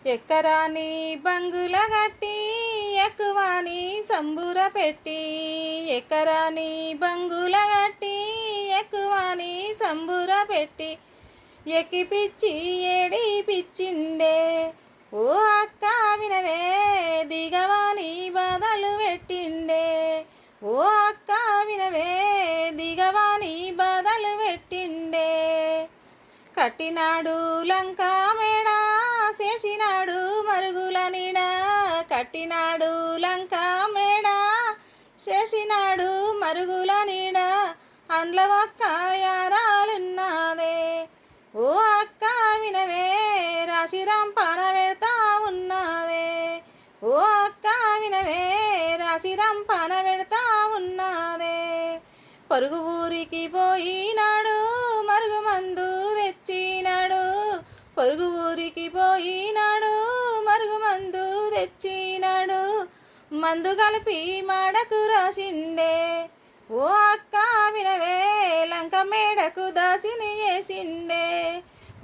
ఎక్కరాని బంగుల గట్టి ఎక్కువని సంబుర పెట్టి, ఎక్కరాని బంగుల గట్టి ఎక్కువని సంబుర పెట్టి, ఎక్కిపిచ్చి ఏడిపిచ్చిండే. ఓ అక్క వినవే దిగవాని బాధలు పెట్టిండే. ఓ అక్క వినవే దిగవాని బాధలు పెట్టిండే. కట్టినాడు లంకా మేడ చేసినాడు మరుగుల నీడ, కట్టినాడు లంకా మేడ చేసినాడు మరుగుల నీడ, అండ్ల ఒక్క యారాలున్నదే. ఓ అక్క వినవే రాశిరాం పాన పెడతా ఉన్నదే. ఓ అక్క వినవే రాశిరాం పాన పెడతా ఉన్నదే. పొరుగు ఊరికి పోయినాడు మరుగు మందు తెచ్చినాడు, పొరుగు ఊరికి పోయినాడు మరుగు మందు తెచ్చినాడు, మందు కలిపి మాడకు రాసిండే. ఓ అక్క వినవే లంక మేడకు దాసిని చేసిండే.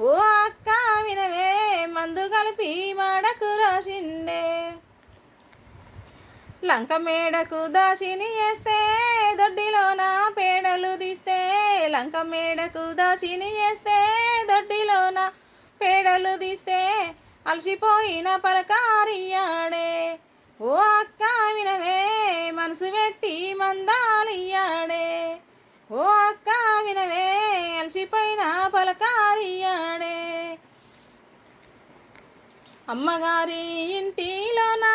ఓ అక్క వినవే మందు కలిపి మాడకు రాసిండే. లంక మేడకు దాసిని చేస్తే దొడ్డిలోన పేడలు తీస్తే, లంక మేడకు దాసిని చేస్తే దొడ్డిలోన పేడలు తీస్తే, అలసిపోయిన పలకారియాడే. ఓ అక్క వినవే మనసు పెట్టి మందాలియాడే. ఓ అక్క వినవే అలసిపోయిన పలకారియాడే. అమ్మగారి ఇంటిలోన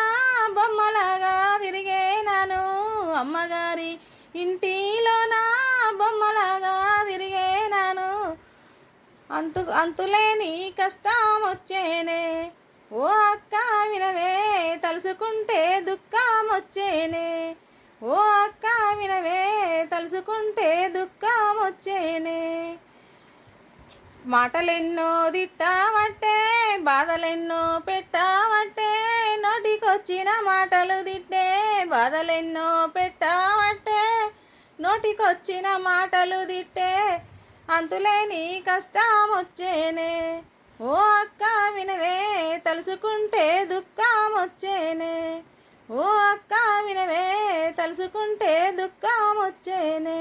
బొమ్మలాగా తిరిగేనాను, అమ్మగారి ఇంటిలోన బొమ్మలాగా తిరిగేనాను, అంతులేని కష్టం వచ్చేనే. ఓ అక్క వినవే తలుసుకుంటే దుఃఖం వచ్చేనే. ఓ అక్క వినవే తలుసుకుంటే దుఃఖం వచ్చేనే. మాటలెన్నో తిట్టావట్టే బాధలెన్నో పెట్టావట్టే, నోటికొచ్చిన మాటలు తిట్టే బాధలెన్నో పెట్టావట్టే, నోటికొచ్చిన మాటలు తిట్టే అంతులేని కష్టం వచ్చేనే. ఓ అక్క వినవే తలుసుకుంటే దుఃఖం వచ్చేనే. ఓ అక్క వినవే తలుసుకుంటే దుఃఖం వచ్చేనే.